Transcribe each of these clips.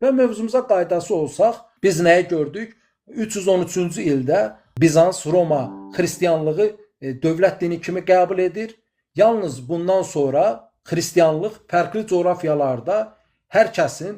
Və mövzumuza qaydası olsaq, biz nəyi gördük? 313-cü ildə Bizans, Roma xristianlığı dövlət dini kimi qəbul edir. Yalnız bundan sonra xristianlıq fərqli coğrafyalarda hər kəsin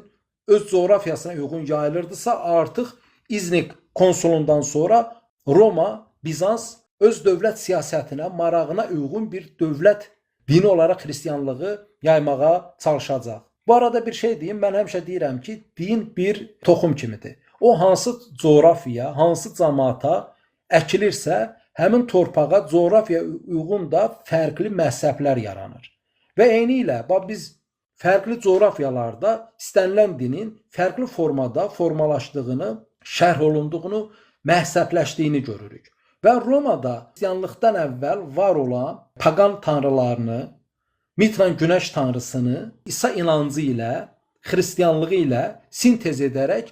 öz coğrafiyasına uyğun yayılırdısa, artıq İznik konsulundan sonra Roma, Bizans öz dövlət siyasətinə, marağına uyğun bir dövlət dini olaraq xristianlığı yaymağa çalışacaq. Bu arada bir şey deyim, mən həmişə deyirəm ki, din bir toxum kimidir. O hansı coğrafiya, hansı cəmaata əkilirsə, həmin torpağa, coğrafiyaya uyğun da fərqli məzhəblər yaranır. Və eyni ilə biz fərqli coğrafyalarda istənilən dinin fərqli formada formalaşdığını, şərh olunduğunu, məzhəbləşdiyini görürük. Və Romada xristianlıqdan əvvəl var olan pagan tanrılarını, Mitran günəş tanrısını İsa inancı ilə, xristianlığı ilə sintez edərək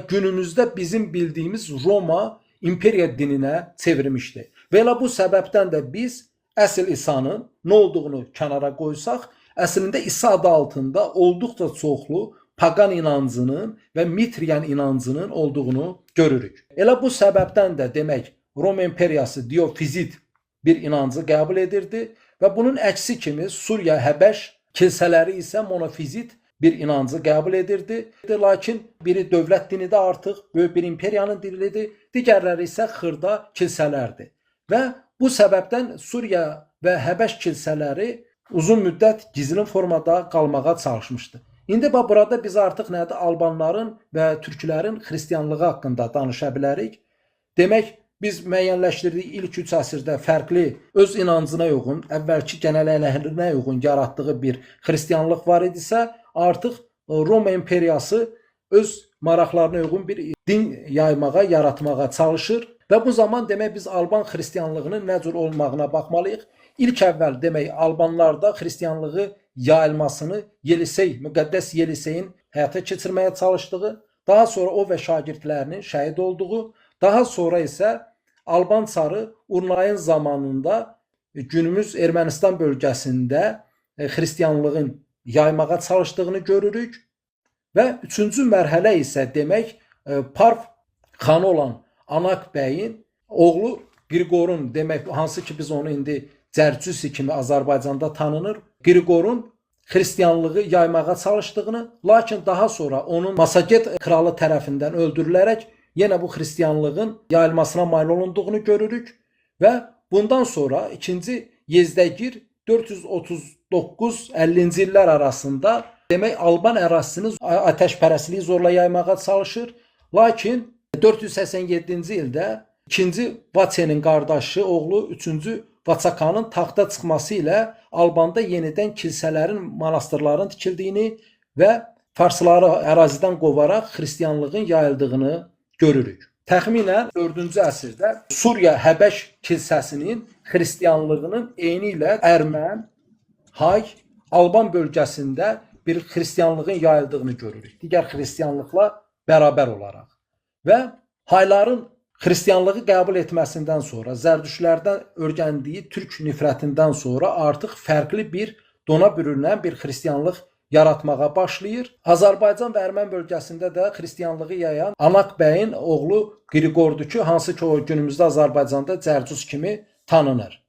günümüzdə bizim bildiyimiz Roma imperiya dininə çevirmişdi. Və elə bu səbəbdən də biz əsl İsa'nın nə olduğunu kənara qoysaq, əslində İsa adı altında olduqca çoxlu pagan inancının və Mitriyan inancının olduğunu görürük. Elə bu səbəbdən də demək Roma imperiyası Diofizit bir inancı qəbul edirdi və bunun əksi kimi Suriya, Həbəş kilsələri isə monofizit bir inancı qəbul edirdi. Lakin biri dövlət dini də artıq böyük bir imperiyanın dinidir, digərləri isə xırda kilsələrdir. Və bu səbəbdən Suriya və Həbəş kilsələri uzun müddət gizlin formada qalmağa çalışmışdı. İndi burada biz artıq nədir? Albanların və türklərin xristianlığı haqqında danışa bilərik. Demək, biz müəyyənləşdirdik ilk 3 əsrdə fərqli öz inancına uyğun, əvvəlki gələnəklərinə uyğun yaratdığı bir xristianlıq var idisə, artıq Roma imperiyası öz maraqlarına uyğun bir din yaymağa, yaratmağa çalışır. Və bu zaman demək biz Alban xristianlığının nə cür olmağına baxmalıyıq. İlk əvvəl demək Albanlarda xristianlığı yayılmasını Yelisey, müqəddəs Yeliseyin həyata keçirməyə çalışdığı, daha sonra o və şagirdlərinin şəhid olduğu, daha sonra isə Alban çarı Urnayın zamanında günümüz Ermənistan bölgəsində xristianlığın yaymağa çalışdığını görürük. Və üçüncü mərhələ isə demək Parf xanı olan Anak bəyin oğlu Qriqorun, demək hansı ki biz onu indi Cərcüsi kimi Azərbaycanda tanınır, Qriqorun xristianlığı yaymağa çalışdığını, lakin daha sonra onun Masaget kralı tərəfindən öldürülərək yenə bu xristianlığın yayılmasına mail olunduğunu görürük. Və bundan sonra 2-ci Yezdəgir 439-50-ci illər arasında demək Alban ərazisini atəşpərəstliyi zorla yaymağa çalışır. Lakin 487-ci ildə 2-ci Vaçenin qardaşı oğlu 3-cü Vaçakanın taxta çıxması ilə Albanda yenidən kilsələrin, monastırların tikildiyini və farsları ərazidən qovaraq xristianlığın yayıldığını görürük. Təxminən 4-cü əsrdə Suriya Həbəş kilsəsinin xristianlığının eyni ilə Ərmən, Hay, Alban bölgəsində bir xristianlığın yayıldığını görürük. Digər xristianlıqla bərabər olaraq. Və Hayların xristianlığı qəbul etməsindən sonra, Zərdüştlərdən öyrəndiyi türk nifrətindən sonra artıq fərqli bir dona bürünən bir xristianlıq yaratmağa başlayır. Azərbaycan və Ermən bölgəsində də xristianlığı yayan Anak bəyin oğlu Qriqordur ki, hansı ki o günümüzdə Azərbaycanda Cərcüs kimi tanınır.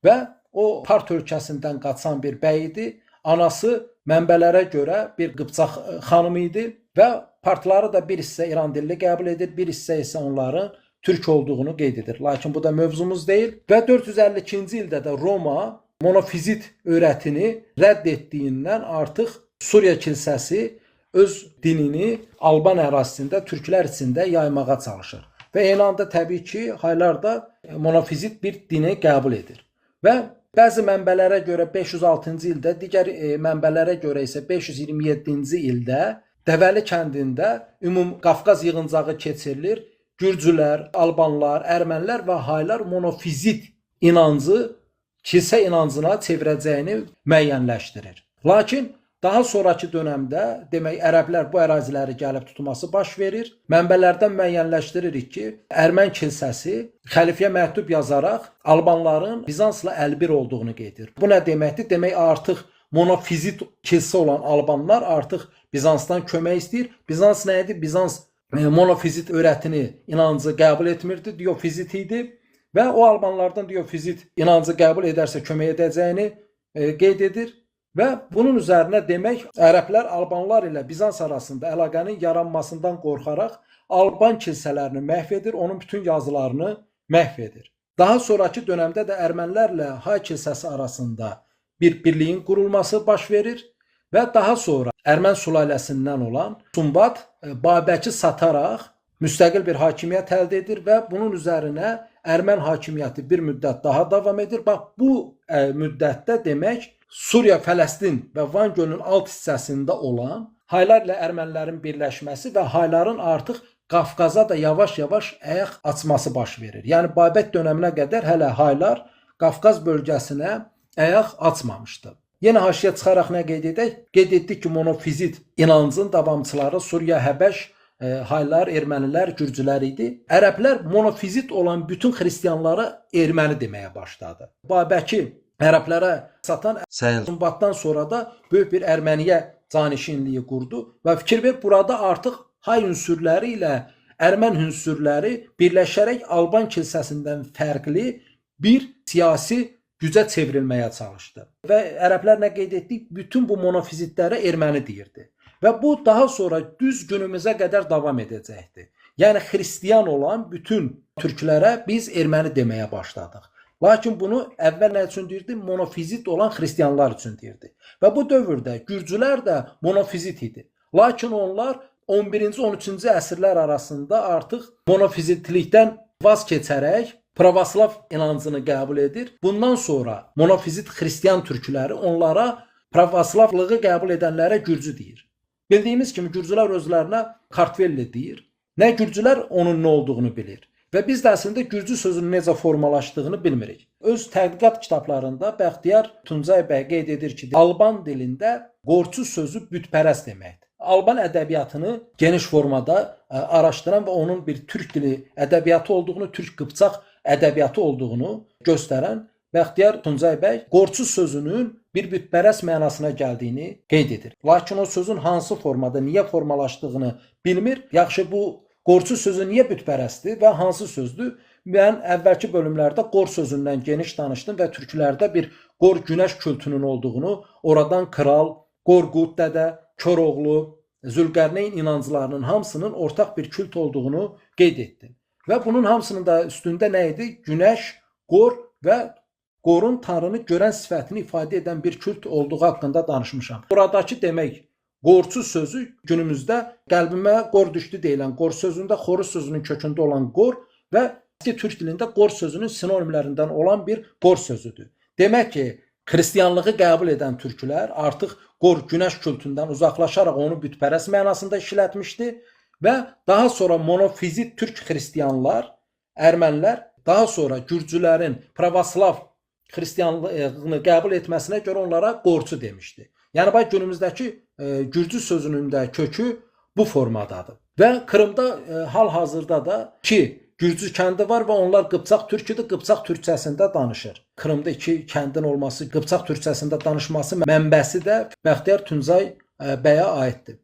Və o Part ölkəsindən qaçan bir bəy idi. Anası mənbələrə görə bir Qıpçaq xanımı idi və partları da bir hissə İran dilli qəbul edir, bir hissə isə onların türk olduğunu qeyd edir. Lakin bu da mövzumuz deyil. Və 452-ci ildə də Roma monofizit öyrətini rədd etdiyindən artıq Suriya kilsəsi öz dinini Alban ərazisində, türklər içində yaymağa çalışır. Və eyni anda təbii ki, Haylar da monofizit bir dini qəbul edir. Və bəzi mənbələrə görə 506-cı ildə, digər mənbələrə görə isə 527-ci ildə Dəvəli kəndində ümum Qafqaz yığıncağı keçirilir. Gürcülər, Albanlar, Ərmənlər və Haylar monofizit inancı kilsə inancına çevirəcəyini müəyyənləşdirir. Lakin daha sonraki dönəmdə demək ərəblər bu əraziləri gəlib tutması baş verir. Mənbələrdən müəyyənləşdiririk ki, Ərmən kilsəsi xəlifəyə məktub yazaraq Albanların Bizansla əlbir olduğunu qeyd edir. Bu nə deməkdir? Demək artıq monofizit kilsə olan Albanlar artıq Bizansdan kömək istəyir. Bizans nə idi? Bizans monofizit öyrətini, inancı qəbul etmirdi, diofizit idi və o Albanlardan diofizit inancı qəbul edərsə kömək edəcəyini qeyd edir və bunun üzərinə demək ərəblər Albanlar ilə Bizans arasında əlaqənin yaranmasından qorxaraq Alban kilsələrini məhv edir, onun bütün yazılarını məhv edir. Daha sonraki dövrdə də ermənilərlə Hay kilsəsi arasında bir birliyin qurulması baş verir və daha sonra Ermən sülaləsindən olan Sumbat Babəki sataraq müstəqil bir hakimiyyət əldə edir və bunun üzərinə Ermən hakimiyyəti bir müddət daha davam edir. Bax bu müddətdə demək Suriya, Fələstin və Van gölünün alt hissəsində olan Haylar ilə ermənilərin birləşməsi və Hayların artıq Qafqaza da yavaş-yavaş ayaq açması baş verir. Yəni Babək dövrünə qədər hələ Haylar Qafqaz bölgəsinə ayaq açmamışdı. Yenə haşiyə çıxaraq nə qeyd edək? Qeyd etdik ki, monofizit inancın davamçıları Suriya, Həbəş, Haylar, ermənilər, gürcülər idi. Ərəblər monofizit olan bütün xristianlara erməni deməyə başladı. Babəki ərəblərə satan Sumbatdan sonra da böyük bir Erməniyə canişinliyi qurdu və fikir ver, burada artıq Hay ünsürləri ilə Ermən ünsürləri birləşərək Alban kilsəsindən fərqli bir siyasi gücə çevrilməyə çalışdı. Və ərəblər nə qeyd etdik? Bütün bu monofizitlərə erməni deyirdi. Və bu daha sonra düz günümüzə qədər davam edəcəkdir. Yəni xristian olan bütün türklərə biz erməni deməyə başladıq. Lakin bunu əvvəl nə üçün deyirdi? Monofizit olan xristianlar üçün deyirdi. Və bu dövrdə gürcülər də monofizit idi. Lakin onlar 11-ci 13-cü əsrlər arasında artıq monofizitlikdən vaz keçərək pravoslav inancını qəbul edir. Bundan sonra monofizit xristian türkləri onlara pravoslavlığı qəbul edənlərə gürcü deyir. Bildiyimiz kimi gürcülər özlərinə Kartvelli deyir. Nə gürcülər onun nə olduğunu bilir. Və biz də əslində gürcü sözünün necə formalaşdığını bilmirik. Öz tədqiqat kitablarında Bəxtiyar Tuncay bəy qeyd edir ki, Alban dilində qorçu sözü bütpərəst deməkdir. Alban ədəbiyyatını geniş formada araşdıran və onun bir türk dili ədəbiyyatı olduğunu, türk-qıpçaq ədəbiyyatı olduğunu göstərən Bəxtiyar Tuncay bəy qorçu sözünün bir bütpərəst mənasına gəldiyini qeyd edir. Lakin o sözün hansı formada, niyə formalaşdığını bilmir. Yaxşı, bu qorçu sözü niyə bütpərəstdir və hansı sözdür? Mən əvvəlki bölümlərdə qor sözündən geniş danışdım və türklərdə bir qor günəş kültünün olduğunu, oradan kral, Qorqud dədə, Koroğlu, Zülqərneyn inanclarının hamısının ortaq bir kült olduğunu qeyd etdim. Və bunun hamısının da üstündə nə idi? Günəş, qor və qorun tanrını görən sifətini ifadə edən bir kült olduğu haqqında danışmışam. Buradakı demək, qorçu sözü günümüzdə qəlbimə qor düşdü deyilən qor sözündə xoruz sözünün kökündə olan qor və eski türk dilində qor sözünün sinonimlərindən olan bir qor sözüdür. Demək ki, xristianlığı qəbul edən türklər artıq qor günəş kültündən uzaqlaşaraq onu bütpərəst mənasında işlətmişdi və daha sonra monofizit türk xristianlar, ermənilər daha sonra gürcülərin pravoslav xristianlığını qəbul etməsinə görə onlara qorçu demişdi. Yəni bax günümüzdəki gürcü sözünün də kökü bu formadadır. Və Krımda hal-hazırda da iki gürcü kəndi var və onlar Qıpçaq türküdür, Qıpçaq türkçəsində danışır. Krımda iki kəndin olması, Qıpçaq türkçəsində danışması mənbəsi də Bəxtiyar Tuncay bəyə aiddir.